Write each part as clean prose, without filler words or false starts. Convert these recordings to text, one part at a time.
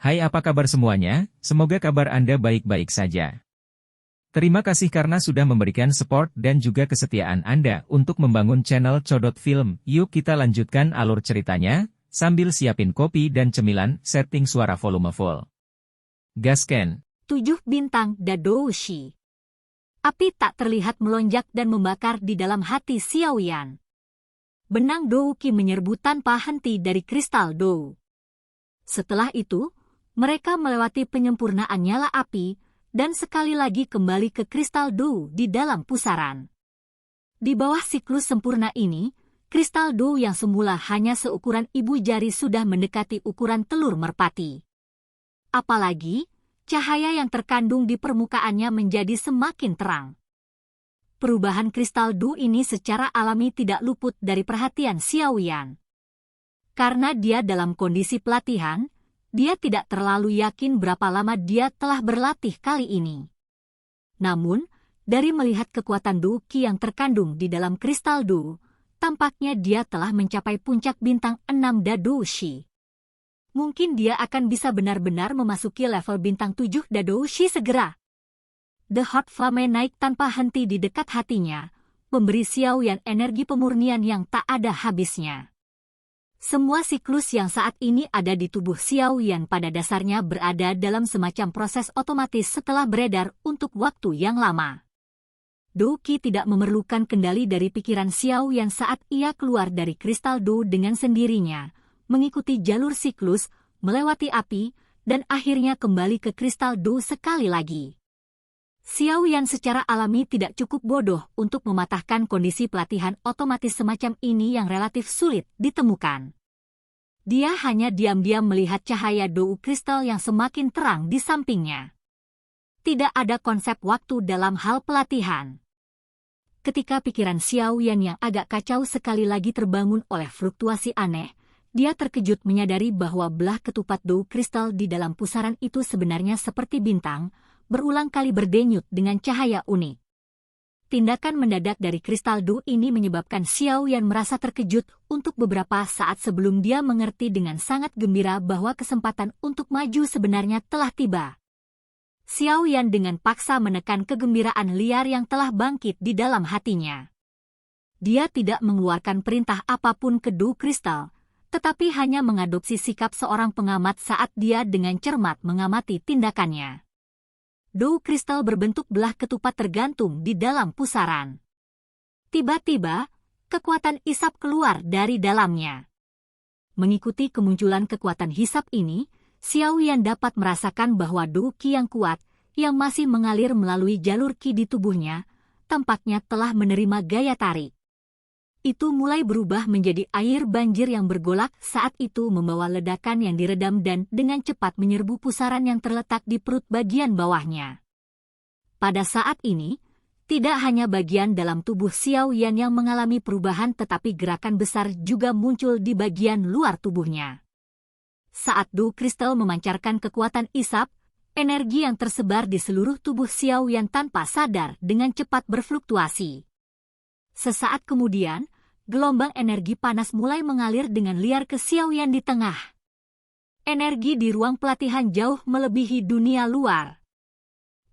Hai, apa kabar semuanya? Semoga kabar Anda baik-baik saja. Terima kasih karena sudah memberikan support dan juga kesetiaan Anda untuk membangun channel Codot Film. Yuk kita lanjutkan alur ceritanya, sambil siapin kopi dan cemilan, setting suara volume full. Gasken. 7 bintang Dadoushi. Api tak terlihat melonjak dan membakar di dalam hati Xiaoyan. Benang Douki menyerbu tanpa henti dari kristal Dou. Setelah itu, mereka melewati penyempurnaan nyala api, dan sekali lagi kembali ke kristal Dou di dalam pusaran. Di bawah siklus sempurna ini, kristal Dou yang semula hanya seukuran ibu jari sudah mendekati ukuran telur merpati. Apalagi, cahaya yang terkandung di permukaannya menjadi semakin terang. Perubahan kristal Dou ini secara alami tidak luput dari perhatian Xiaoyan. Karena dia dalam kondisi pelatihan, dia tidak terlalu yakin berapa lama dia telah berlatih kali ini. Namun, dari melihat kekuatan Douki yang terkandung di dalam kristal Dou, tampaknya dia telah mencapai puncak bintang 6 Dadoushi. Mungkin dia akan bisa benar-benar memasuki level bintang 7 Dadoushi segera. The Hot Flame naik tanpa henti di dekat hatinya, memberi Xiaoyan energi pemurnian yang tak ada habisnya. Semua siklus yang saat ini ada di tubuh Xiaoyan pada dasarnya berada dalam semacam proses otomatis setelah beredar untuk waktu yang lama. Douki tidak memerlukan kendali dari pikiran Xiaoyan saat ia keluar dari kristal Dou dengan sendirinya, mengikuti jalur siklus, melewati api, dan akhirnya kembali ke kristal Dou sekali lagi. Xiaoyan secara alami tidak cukup bodoh untuk mematahkan kondisi pelatihan otomatis semacam ini yang relatif sulit ditemukan. Dia hanya diam-diam melihat cahaya Dou kristal yang semakin terang di sampingnya. Tidak ada konsep waktu dalam hal pelatihan. Ketika pikiran Xiaoyan yang agak kacau sekali lagi terbangun oleh fluktuasi aneh, dia terkejut menyadari bahwa belah ketupat Dou kristal di dalam pusaran itu sebenarnya seperti bintang, berulang kali berdenyut dengan cahaya unik. Tindakan mendadak dari kristal Dou ini menyebabkan Xiaoyan merasa terkejut untuk beberapa saat sebelum dia mengerti dengan sangat gembira bahwa kesempatan untuk maju sebenarnya telah tiba. Xiaoyan dengan paksa menekan kegembiraan liar yang telah bangkit di dalam hatinya. Dia tidak mengeluarkan perintah apapun ke Dou kristal, tetapi hanya mengadopsi sikap seorang pengamat saat dia dengan cermat mengamati tindakannya. Dou kristal berbentuk belah ketupat tergantung di dalam pusaran. Tiba-tiba, kekuatan isap keluar dari dalamnya. Mengikuti kemunculan kekuatan hisap ini, Xiaoyan dapat merasakan bahwa Douki yang kuat, yang masih mengalir melalui jalur Qi di tubuhnya, tampaknya telah menerima gaya tarik. Itu mulai berubah menjadi air banjir yang bergolak saat itu membawa ledakan yang diredam dan dengan cepat menyerbu pusaran yang terletak di perut bagian bawahnya. Pada saat ini, tidak hanya bagian dalam tubuh Xiaoyan yang mengalami perubahan tetapi gerakan besar juga muncul di bagian luar tubuhnya. Saat Dou kristal memancarkan kekuatan isap, energi yang tersebar di seluruh tubuh Xiaoyan tanpa sadar dengan cepat berfluktuasi. Sesaat kemudian, gelombang energi panas mulai mengalir dengan liar ke Xiaoyan di tengah. Energi di ruang pelatihan jauh melebihi dunia luar.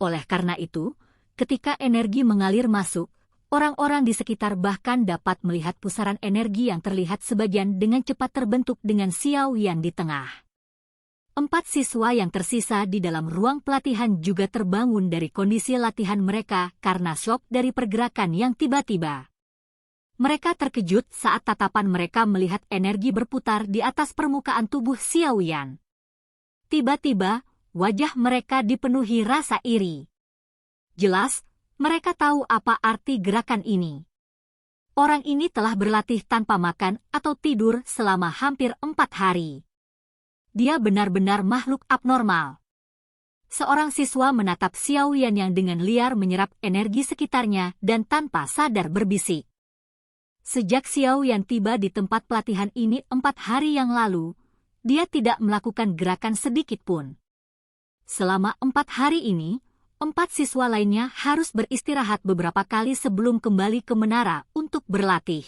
Oleh karena itu, ketika energi mengalir masuk, orang-orang di sekitar bahkan dapat melihat pusaran energi yang terlihat sebagian dengan cepat terbentuk dengan Xiaoyan di tengah. 4 siswa yang tersisa di dalam ruang pelatihan juga terbangun dari kondisi latihan mereka karena syok dari pergerakan yang tiba-tiba. Mereka terkejut saat tatapan mereka melihat energi berputar di atas permukaan tubuh Xiaoyan. Tiba-tiba, wajah mereka dipenuhi rasa iri. Jelas, mereka tahu apa arti gerakan ini. Orang ini telah berlatih tanpa makan atau tidur selama hampir 4 hari. Dia benar-benar makhluk abnormal. Seorang siswa menatap Xiaoyan yang dengan liar menyerap energi sekitarnya dan tanpa sadar berbisik. Sejak Xiaoyan tiba di tempat pelatihan ini 4 hari yang lalu, dia tidak melakukan gerakan sedikit pun. Selama 4 hari ini, 4 siswa lainnya harus beristirahat beberapa kali sebelum kembali ke menara untuk berlatih.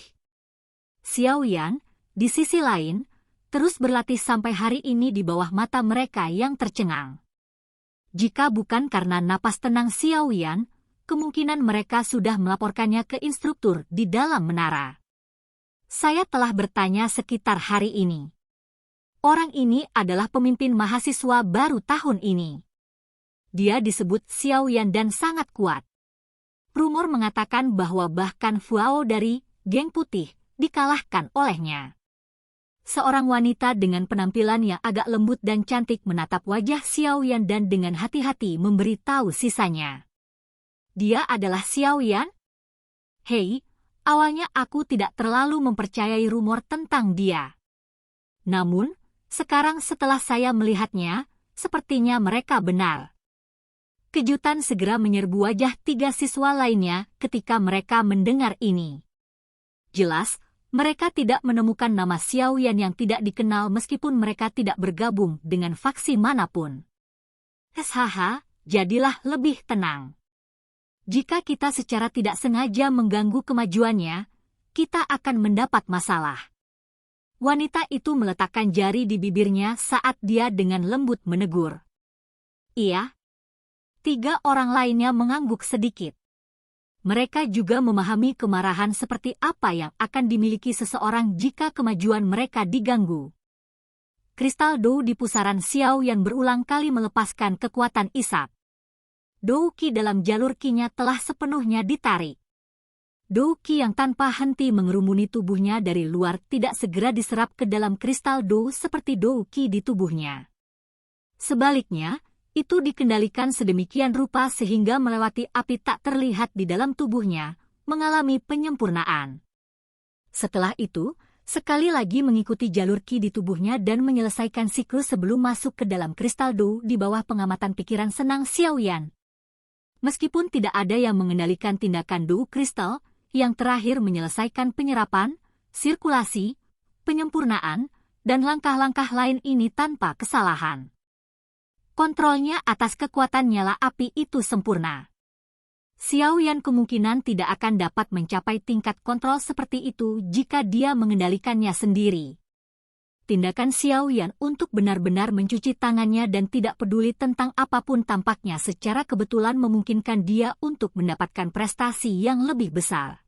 Xiaoyan, di sisi lain, terus berlatih sampai hari ini di bawah mata mereka yang tercengang. Jika bukan karena napas tenang Xiao Yan, kemungkinan mereka sudah melaporkannya ke instruktur di dalam menara. Saya telah bertanya sekitar hari ini. Orang ini adalah pemimpin mahasiswa baru tahun ini. Dia disebut Xiao Yan dan sangat kuat. Rumor mengatakan bahwa bahkan Fuao dari geng putih dikalahkan olehnya. Seorang wanita dengan penampilan yang agak lembut dan cantik menatap wajah Xiao Yan dan dengan hati-hati memberitahu sisanya. Dia adalah Xiao Yan? Hei, awalnya aku tidak terlalu mempercayai rumor tentang dia. Namun, sekarang setelah saya melihatnya, sepertinya mereka benar. Kejutan segera menyerbu wajah 3 siswa lainnya ketika mereka mendengar ini. Jelas, mereka tidak menemukan nama Xiao Yan yang tidak dikenal meskipun mereka tidak bergabung dengan faksi manapun. Hahaha, jadilah lebih tenang. Jika kita secara tidak sengaja mengganggu kemajuannya, kita akan mendapat masalah. Wanita itu meletakkan jari di bibirnya saat dia dengan lembut menegur. Iya. 3 orang lainnya mengangguk sedikit. Mereka juga memahami kemarahan seperti apa yang akan dimiliki seseorang jika kemajuan mereka diganggu. Kristal Dou di pusaran Xiao Yan berulang kali melepaskan kekuatan isap. Dou Qi dalam jalur Qi-nya telah sepenuhnya ditarik. Dou Qi yang tanpa henti mengerumuni tubuhnya dari luar tidak segera diserap ke dalam kristal Dou seperti Dou Qi di tubuhnya. Sebaliknya, itu dikendalikan sedemikian rupa sehingga melewati api tak terlihat di dalam tubuhnya, mengalami penyempurnaan. Setelah itu, sekali lagi mengikuti jalur Qi di tubuhnya dan menyelesaikan siklus sebelum masuk ke dalam kristal Dou di bawah pengamatan pikiran senang Xiao Yan. Meskipun tidak ada yang mengendalikan tindakan Dou kristal, yang terakhir menyelesaikan penyerapan, sirkulasi, penyempurnaan, dan langkah-langkah lain ini tanpa kesalahan. Kontrolnya atas kekuatan nyala api itu sempurna. Xiao Yan kemungkinan tidak akan dapat mencapai tingkat kontrol seperti itu jika dia mengendalikannya sendiri. Tindakan Xiao Yan untuk benar-benar mencuci tangannya dan tidak peduli tentang apapun tampaknya secara kebetulan memungkinkan dia untuk mendapatkan prestasi yang lebih besar.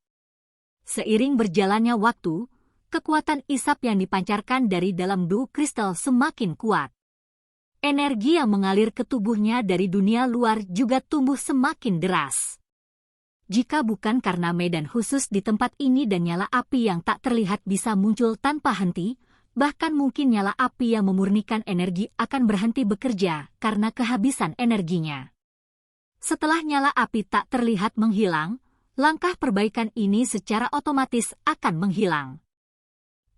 Seiring berjalannya waktu, kekuatan isap yang dipancarkan dari dalam Dou kristal semakin kuat. Energi yang mengalir ke tubuhnya dari dunia luar juga tumbuh semakin deras. Jika bukan karena medan khusus di tempat ini dan nyala api yang tak terlihat bisa muncul tanpa henti, bahkan mungkin nyala api yang memurnikan energi akan berhenti bekerja karena kehabisan energinya. Setelah nyala api tak terlihat menghilang, langkah perbaikan ini secara otomatis akan menghilang.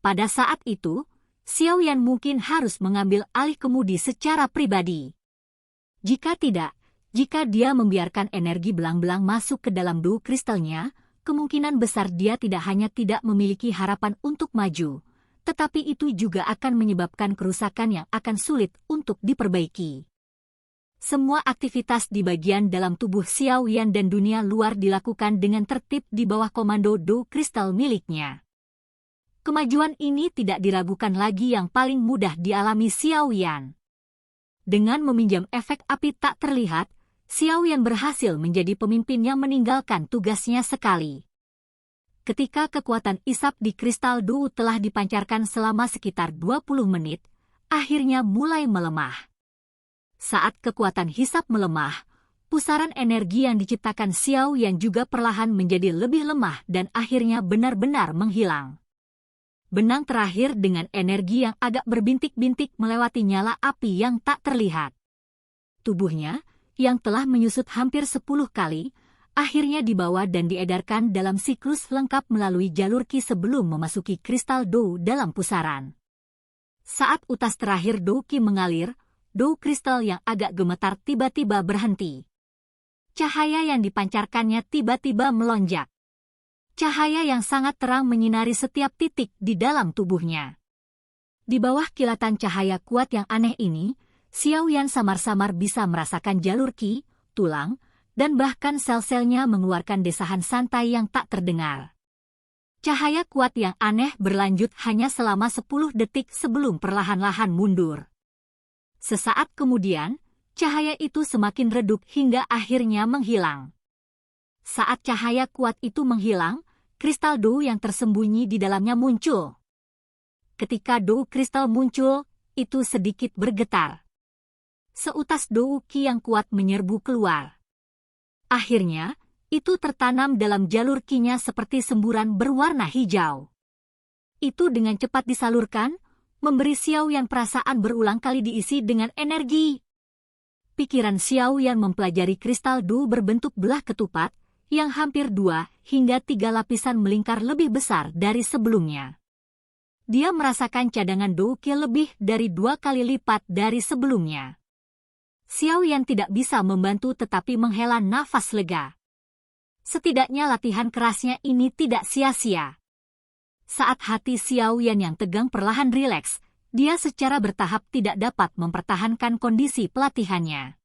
Pada saat itu, Xiao Yan mungkin harus mengambil alih kemudi secara pribadi. Jika tidak, jika dia membiarkan energi belang-belang masuk ke dalam Dou kristalnya, kemungkinan besar dia tidak hanya tidak memiliki harapan untuk maju, tetapi itu juga akan menyebabkan kerusakan yang akan sulit untuk diperbaiki. Semua aktivitas di bagian dalam tubuh Xiao Yan dan dunia luar dilakukan dengan tertib di bawah komando Dou kristal miliknya. Kemajuan ini tidak diragukan lagi yang paling mudah dialami Xiao Yan. Dengan meminjam efek api tak terlihat, Xiao Yan berhasil menjadi pemimpin yang meninggalkan tugasnya sekali. Ketika kekuatan isap di kristal Dou telah dipancarkan selama sekitar 20 menit, akhirnya mulai melemah. Saat kekuatan hisap melemah, pusaran energi yang diciptakan Xiao Yan juga perlahan menjadi lebih lemah dan akhirnya benar-benar menghilang. Benang terakhir dengan energi yang agak berbintik-bintik melewati nyala api yang tak terlihat. Tubuhnya, yang telah menyusut hampir 10 kali, akhirnya dibawa dan diedarkan dalam siklus lengkap melalui jalur Qi sebelum memasuki kristal Dou dalam pusaran. Saat utas terakhir Dou Qi mengalir, Dou kristal yang agak gemetar tiba-tiba berhenti. Cahaya yang dipancarkannya tiba-tiba melonjak. Cahaya yang sangat terang menyinari setiap titik di dalam tubuhnya. Di bawah kilatan cahaya kuat yang aneh ini, Xiao Yan samar-samar bisa merasakan jalur Qi, tulang, dan bahkan sel-selnya mengeluarkan desahan santai yang tak terdengar. Cahaya kuat yang aneh berlanjut hanya selama 10 detik sebelum perlahan-lahan mundur. Sesaat kemudian, cahaya itu semakin redup hingga akhirnya menghilang. Saat cahaya kuat itu menghilang, kristal Dou yang tersembunyi di dalamnya muncul. Ketika Dou kristal muncul, itu sedikit bergetar. Seutas Dou Qi yang kuat menyerbu keluar. Akhirnya, itu tertanam dalam jalur Qi-nya seperti semburan berwarna hijau. Itu dengan cepat disalurkan, memberi Xiao Yan perasaan berulang kali diisi dengan energi. Pikiran Xiao Yan mempelajari kristal Dou berbentuk belah ketupat, yang hampir 2 hingga 3 lapisan melingkar lebih besar dari sebelumnya. Dia merasakan cadangan Dou Qi lebih dari 2 kali lipat dari sebelumnya. Xiao Yan tidak bisa membantu tetapi menghela nafas lega. Setidaknya latihan kerasnya ini tidak sia-sia. Saat hati Xiao Yan yang tegang perlahan rileks, dia secara bertahap tidak dapat mempertahankan kondisi pelatihannya.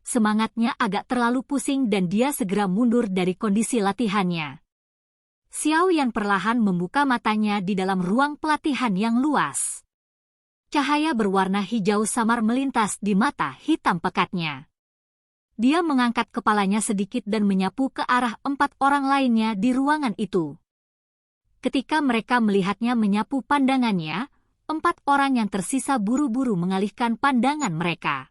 Semangatnya agak terlalu pusing dan dia segera mundur dari kondisi latihannya. Xiao Yan perlahan membuka matanya di dalam ruang pelatihan yang luas. Cahaya berwarna hijau samar melintas di mata hitam pekatnya. Dia mengangkat kepalanya sedikit dan menyapu ke arah 4 orang lainnya di ruangan itu. Ketika mereka melihatnya menyapu pandangannya, 4 orang yang tersisa buru-buru mengalihkan pandangan mereka.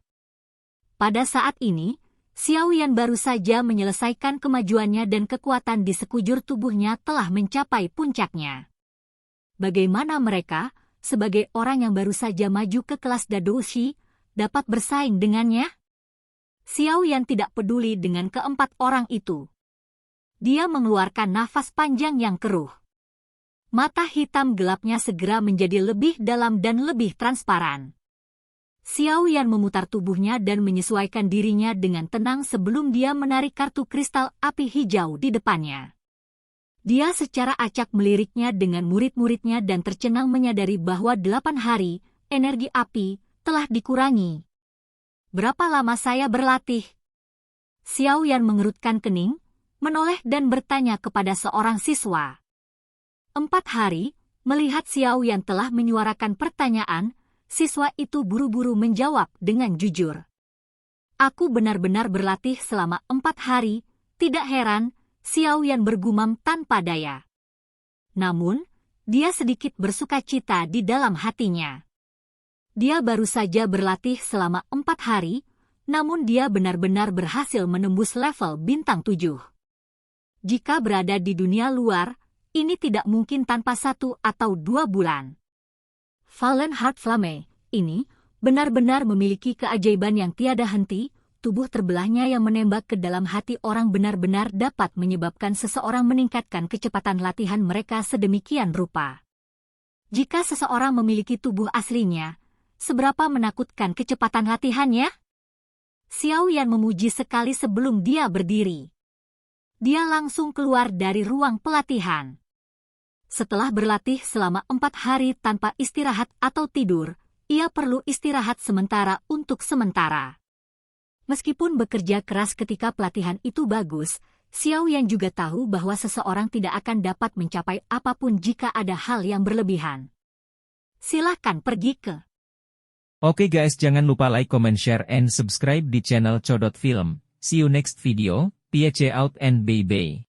Pada saat ini, Xiao Yan baru saja menyelesaikan kemajuannya dan kekuatan di sekujur tubuhnya telah mencapai puncaknya. Bagaimana mereka, sebagai orang yang baru saja maju ke kelas Dadoushi, dapat bersaing dengannya? Xiao Yan tidak peduli dengan keempat orang itu. Dia mengeluarkan nafas panjang yang keruh. Mata hitam gelapnya segera menjadi lebih dalam dan lebih transparan. Xiao Yan memutar tubuhnya dan menyesuaikan dirinya dengan tenang sebelum dia menarik kartu kristal api hijau di depannya. Dia secara acak meliriknya dengan murid-muridnya dan tercengang menyadari bahwa 8 hari, energi api, telah dikurangi. Berapa lama saya berlatih? Xiao Yan mengerutkan kening, menoleh dan bertanya kepada seorang siswa. 4 hari, melihat Xiao Yan telah menyuarakan pertanyaan, siswa itu buru-buru menjawab dengan jujur. Aku benar-benar berlatih selama 4 hari, tidak heran, Xiao Yan bergumam tanpa daya. Namun, dia sedikit bersukacita di dalam hatinya. Dia baru saja berlatih selama 4 hari, namun dia benar-benar berhasil menembus level bintang 7. Jika berada di dunia luar, ini tidak mungkin tanpa 1 atau 2 bulan. Fallen Heart Flame ini benar-benar memiliki keajaiban yang tiada henti, tubuh terbelahnya yang menembak ke dalam hati orang benar-benar dapat menyebabkan seseorang meningkatkan kecepatan latihan mereka sedemikian rupa. Jika seseorang memiliki tubuh aslinya, seberapa menakutkan kecepatan latihannya? Xiao Yan memuji sekali sebelum dia berdiri. Dia langsung keluar dari ruang pelatihan. Setelah berlatih selama 4 hari tanpa istirahat atau tidur, ia perlu istirahat sementara untuk sementara. Meskipun bekerja keras ketika pelatihan itu bagus, Xiao Yan juga tahu bahwa seseorang tidak akan dapat mencapai apapun jika ada hal yang berlebihan. Silakan pergi ke. Oke guys, jangan lupa like, comment, share, and subscribe di channel Codot Film. See you next video, peace out and bye-bye.